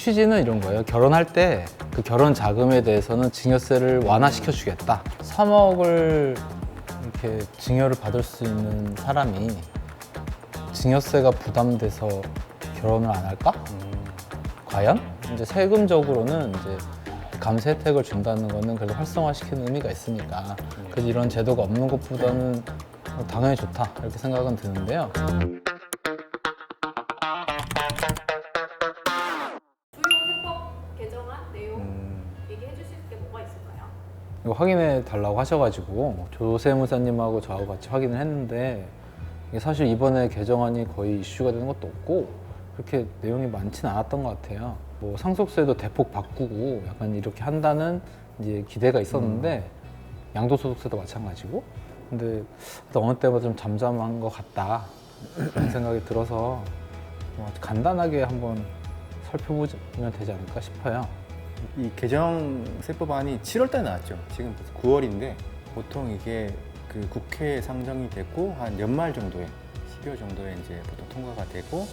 취지는 이런 거예요. 결혼할 때 그 결혼 자금에 대해서는 증여세를 완화시켜 주겠다. 3억을 이렇게 증여를 받을 수 있는 사람이 증여세가 부담돼서 결혼을 안 할까? 과연? 이제 세금적으로는 이제 감세 혜택을 준다는 거는 그래도 활성화시키는 의미가 있으니까 그래서 이런 제도가 없는 것보다는 당연히 좋다 이렇게 생각은 드는데요. 주요 세법 개정안 내용 얘기해 주실 게 뭐가 있을까요? 이거 확인해 달라고 하셔가지고 조세무사님하고 저하고 같이 확인을 했는데 이게 사실 이번에 개정안이 거의 이슈가 되는 것도 없고 그렇게 내용이 많지는 않았던 것 같아요. 뭐 상속세도 대폭 바꾸고 약간 이렇게 한다는 이제 기대가 있었는데 양도소득세도 마찬가지고 근데 어느 때보다 좀 잠잠한 것 같다 그런 생각이 들어서 간단하게 한번 살펴보면 되지 않을까 싶어요. 이 개정세법안이 7월달에 나왔죠. 지금 벌써 9월인데 보통 이게 그 국회에 상정이 됐고 한 연말 정도에 12월 정도에 이제 보통 통과가 되고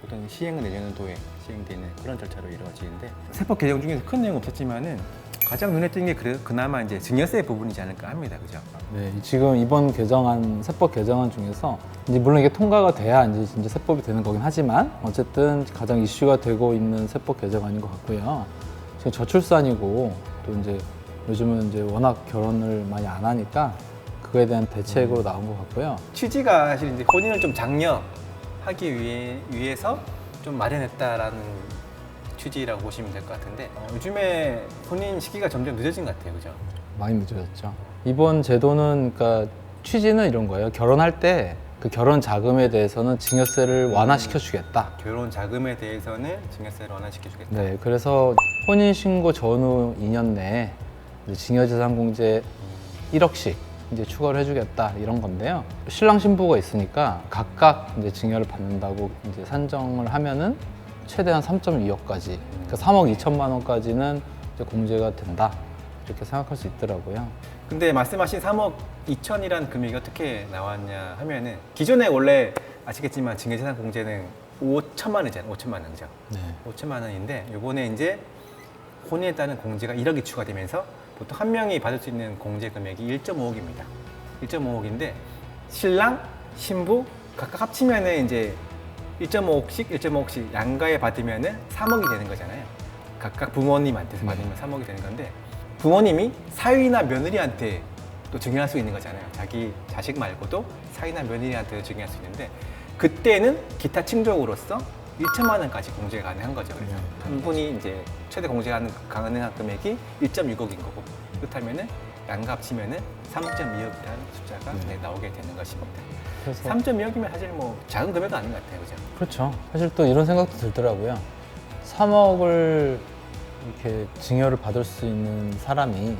보통 시행은 내년도에 시행되는 그런 절차로 이루어지는데 세법 개정 중에서 큰 내용 없었지만은 가장 눈에 띄는 게 그나마 이제 증여세 부분이지 않을까 합니다. 그죠? 네, 지금 이번 개정안, 세법 개정안 중에서 이제 물론 이게 통과가 돼야 이제 세법이 되는 거긴 하지만 어쨌든 가장 이슈가 되고 있는 세법 개정안인 것 같고요. 지금 저출산이고 또 이제 요즘은 이제 워낙 결혼을 많이 안 하니까 그거에 대한 대책으로 나온 것 같고요. 취지가 사실 이제 혼인을 좀 장려하기 위해서 좀 마련했다라는 취지라고 보시면 될 것 같은데 요즘에 혼인 시기가 점점 늦어진 것 같아요, 그죠? 많이 늦어졌죠. 이번 제도는 그러니까 취지는 이런 거예요. 결혼할 때 그 결혼 자금에 대해서는 증여세를 완화시켜 주겠다. 결혼 자금에 대해서는 증여세를 완화시켜주겠다. 네, 그래서 혼인 신고 전후 2년 내에 증여재산 공제 1억씩 이제 추가를 해주겠다 이런 건데요. 신랑 신부가 있으니까 각각 이제 증여를 받는다고 이제 산정을 하면은 최대한 3.2억까지, 그러니까 3억 2천만 원까지는 이제 공제가 된다 이렇게 생각할 수 있더라고요. 근데 말씀하신 3억 2천이라는 금액이 어떻게 나왔냐 하면은 기존에 원래 아시겠지만 증여재산 공제는 5천만 원이잖아요. 5천만 원, 그죠? 네. 5천만 원인데 요번에 이제 혼인에 따른 공제가 1억이 추가되면서 보통 한 명이 받을 수 있는 공제 금액이 1.5억입니다. 1.5억인데 신랑, 신부 각각 합치면은 이제 1.5억씩 양가에 받으면은 3억이 되는 거잖아요. 각각 부모님한테서 받으면 3억이 되는 건데 부모님이 사위나 며느리한테 또 증여할 수 있는 거잖아요. 자기 자식 말고도 사위나 며느리한테도 증여할 수 있는데 그때는 기타 충족으로서 1천만 원까지 공제가 가능한 거죠. 그래서 한 분이 이제 최대 공제가 가능한 금액이 1.6억인 거고 그렇다면은 양가 합치면은 3.2억이라는 숫자가 나오게 되는 것입니다. 그래서 3.2억이면 사실 뭐 작은 금액은 아닌 것 같아요, 그죠? 그렇죠. 사실 또 이런 생각도 들더라고요. 3억을 이렇게 증여를 받을 수 있는 사람이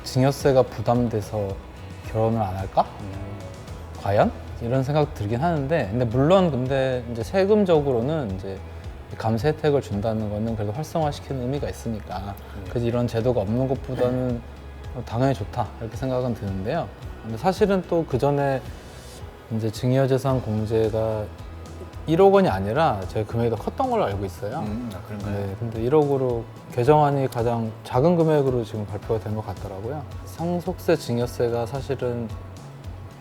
증여세가 부담돼서 결혼을 안 할까? 과연? 이런 생각 들긴 하는데, 근데 물론 근데 이제 세금적으로는 이제 감세 혜택을 준다는 거는 그래도 활성화시키는 의미가 있으니까 그래서 이런 제도가 없는 것보다는 당연히 좋다 이렇게 생각은 드는데요. 근데 사실은 또 그 전에 이제 증여재산 공제가 1억 원이 아니라 제가 금액이 더 컸던 걸로 알고 있어요. 그런가요? 네, 근데 1억으로 개정안이 가장 작은 금액으로 지금 발표가 된 것 같더라고요. 상속세, 증여세가 사실은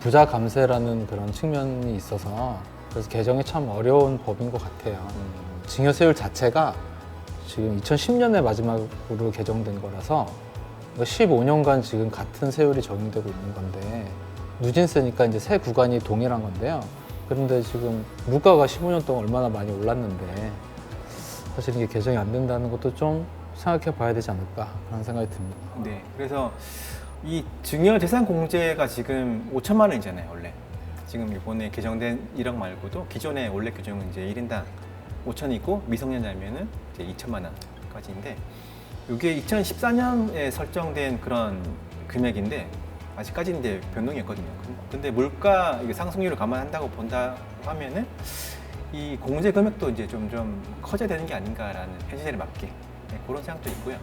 부자 감세라는 그런 측면이 있어서 그래서 개정이 참 어려운 법인 것 같아요. 증여세율 자체가 지금 2010년에 마지막으로 개정된 거라서 15년간 지금 같은 세율이 적용되고 있는 건데 누진세니까 이제 세 구간이 동일한 건데요. 그런데 지금 물가가 15년 동안 얼마나 많이 올랐는데 사실 이게 개정이 안 된다는 것도 좀 생각해 봐야 되지 않을까 그런 생각이 듭니다. 네, 그래서 이 증여재산 공제가 지금 5천만 원이잖아요, 원래. 지금 이번에 개정된 1억 말고도 기존에 원래 규정은 이제 1인당 5천이고 미성년자면은 이제 2천만 원까지인데 이게 2014년에 설정된 그런 금액인데 아직까지는 이제 변동이었거든요. 근데 물가 이게 상승률을 감안한다고 본다 하면은 이 공제 금액도 이제 점점 커져야 되는 게 아닌가라는 현실에 맞게 네, 그런 생각도 있고요.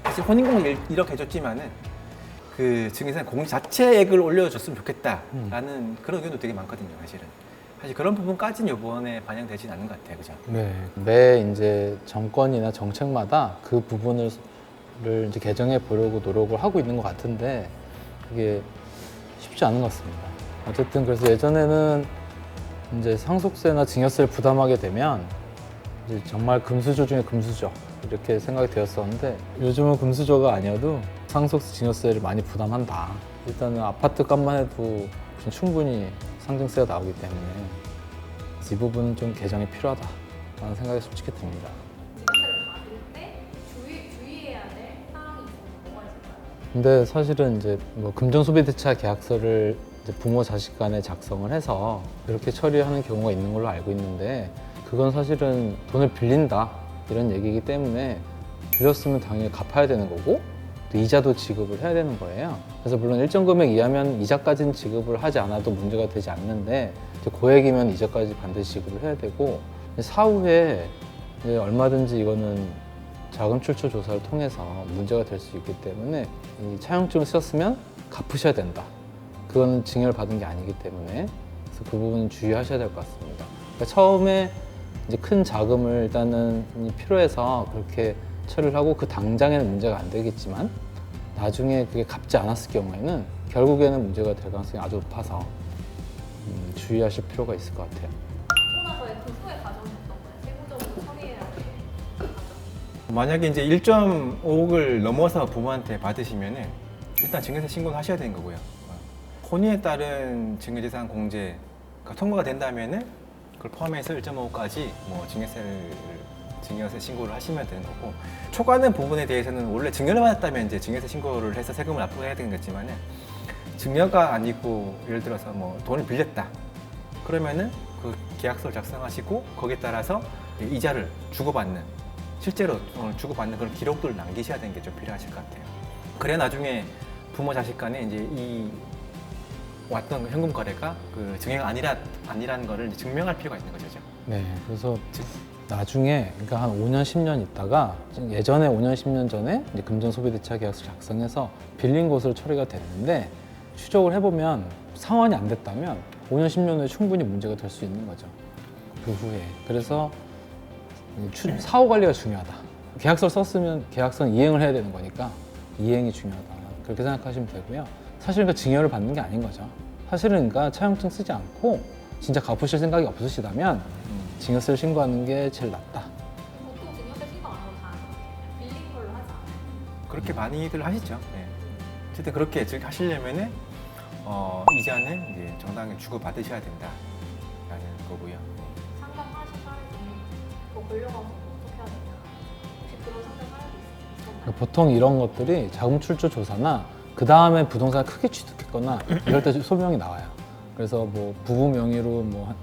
사실 혼인공제 1억 해줬지만은 그 증여세산 공제 자체액을 올려줬으면 좋겠다라는 그런 의견도 되게 많거든요, 사실은. 사실 그런 부분까지는 이번에 반영되진 않는 것 같아요, 그죠? 네. 매 이제 정권이나 정책마다 그 부분을 이제 개정해 보려고 노력을 하고 있는 것 같은데 그게 쉽지 않은 것 같습니다. 어쨌든 그래서 예전에는 이제 상속세나 증여세를 부담하게 되면 이제 정말 금수저 중에 금수저 이렇게 생각이 되었었는데 요즘은 금수저가 아니어도 상속세, 증여세를 많이 부담한다. 일단은 아파트 값만 해도 충분히 상증세가 나오기 때문에 그래서 이 부분은 좀 개정이 필요하다라는 생각이 솔직히 듭니다. 증여세를 받을 때 주의해야 될 사항이 있으면 뭐가 있을까요? 근데 사실은 이제 뭐 금전소비대차 계약서를 이제 부모 자식 간에 작성을 해서 이렇게 처리하는 경우가 있는 걸로 알고 있는데 그건 사실은 돈을 빌린다 이런 얘기이기 때문에 빌렸으면 당연히 갚아야 되는 거고 또 이자도 지급을 해야 되는 거예요. 그래서 물론 일정 금액 이하면 이자까지는 지급을 하지 않아도 문제가 되지 않는데 이제 고액이면 이자까지 반드시 지급을 해야 되고 사후에 이제 얼마든지 이거는 자금 출처 조사를 통해서 문제가 될 수 있기 때문에 이 차용증을 쓰셨으면 갚으셔야 된다. 그건 증여를 받은 게 아니기 때문에 그래서 그 부분은 주의하셔야 될 것 같습니다. 그러니까 처음에 이제 큰 자금을 일단은 필요해서 그렇게 처리를 하고 그 당장에는 문제가 안 되겠지만 나중에 그게 갚지 않았을 경우에는 결국에는 문제가 될 가능성이 아주 높아서 주의하실 필요가 있을 것 같아요. 받고 나서의 그 후의 과정이 어떤 거예요? 세부적으로 처리해야 될 과정. 만약에 이제 1.5억을 넘어서 부모한테 받으시면은 일단 증여세 신고를 하셔야 되는 거고요. 혼인에 따른 증여재산 공제가 통과가 된다면은 그걸 포함해서 1.5억까지 뭐 증여세 신고를 하시면 되는 거고 초과하는 부분에 대해서는 원래 증여를 받았다면 이제 증여세 신고를 해서 세금을 납부해야 되는 거지만은 증여가 아니고 예를 들어서 뭐 돈을 빌렸다 그러면은 그 계약서를 작성하시고 거기에 따라서 이자를 주고받는 실제로 돈을 주고받는 그런 기록들을 남기셔야 되는 게 좀 필요하실 것 같아요. 그래 나중에 부모 자식 간에 이제 이 왔던 현금 거래가 그 증여가 아니라는 거를 이제 증명할 필요가 있는 거죠. 네, 그래서 나중에 그러니까 한 5년, 10년 있다가 예전에 5년, 10년 전에 이제 금전소비대차 계약서 작성해서 빌린 것으로 처리가 됐는데 추적을 해보면 상환이 안 됐다면 5년, 10년 후에 충분히 문제가 될 수 있는 거죠. 그 후에. 그래서 사후 관리가 중요하다. 계약서를 썼으면 계약서는 이행을 해야 되는 거니까 이행이 중요하다. 그렇게 생각하시면 되고요. 사실 그러니까 증여를 받는 게 아닌 거죠. 사실은 그러니까 차용증 쓰지 않고 진짜 갚으실 생각이 없으시다면 증여세를 신고하는 게 제일 낫다. 보통 증여세 신고 안 하고 다 빌린 걸로 하지 않아요? 그렇게 많이들 하시죠. 네. 어쨌든 그렇게 즉 하시려면은 이자는 이제 정당하게 주고 받으셔야 된다라는 거고요. 상담하신 사례 중에 더 걸려가서 어떻게 해야 되냐 혹시 그런 상담 사례도 있었나요? 보통 이런 것들이 자금 출처 조사나 그 다음에 부동산을 크게 취득했거나 이럴 때 소명이 나와요. 그래서 뭐 부부 명의로 뭐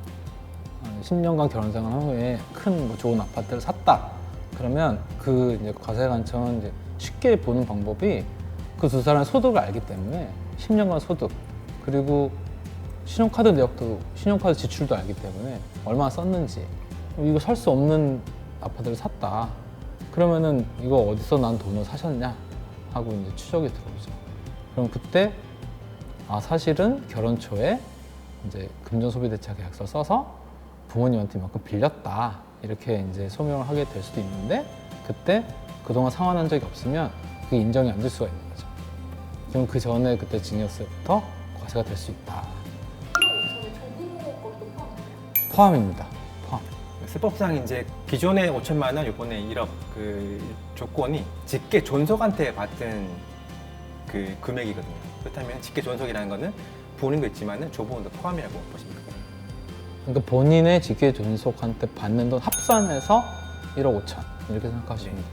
한 10년간 결혼 생활한 후에 큰 뭐 좋은 아파트를 샀다. 그러면 그 이제 과세관청은 이제 쉽게 보는 방법이 그 두 사람의 소득을 알기 때문에 10년간 소득 그리고 신용카드 내역도 신용카드 지출도 알기 때문에 얼마나 썼는지 이거 살 수 없는 아파트를 샀다. 그러면은 이거 어디서 난 돈을 사셨냐 하고 이제 추적이 들어오죠. 그럼 그때 사실은 결혼 초에 이제 금전소비대차 계약서 써서 부모님한테 이만큼 빌렸다 이렇게 이제 소명을 하게 될 수도 있는데 그때 그동안 상환한 적이 없으면 그게 인정이 안 될 수가 있는 거죠. 그럼 그 전에 그때 증여세부터 과세가 될 수 있다. 1억 5천에 조부모 것도 포함돼요? 포함입니다. 포함. 세법상 이제 기존에 5천만 원, 이번에 1억 그 조건이 직계 존속한테 받은 그 금액이거든요. 그렇다면 직계 존속이라는 거는 부모님도 있지만은 조부모도 포함이라고 보시면 됩니다. 그러니까 본인의 직계 존속한테 받는 돈 합산해서 1억 5천 이렇게 생각하시면 돼요.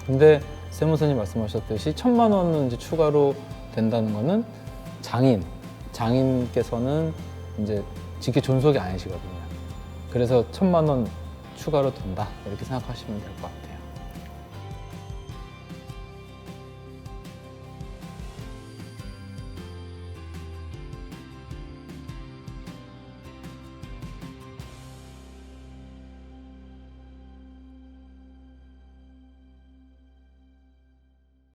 근데 세무사님 말씀하셨듯이 1,000만 원은 이제 추가로 된다는 거는 장인께서는 이제 직계 존속이 아니시거든요. 그래서 1,000만 원 추가로 된다 이렇게 생각하시면 될 것 같아요.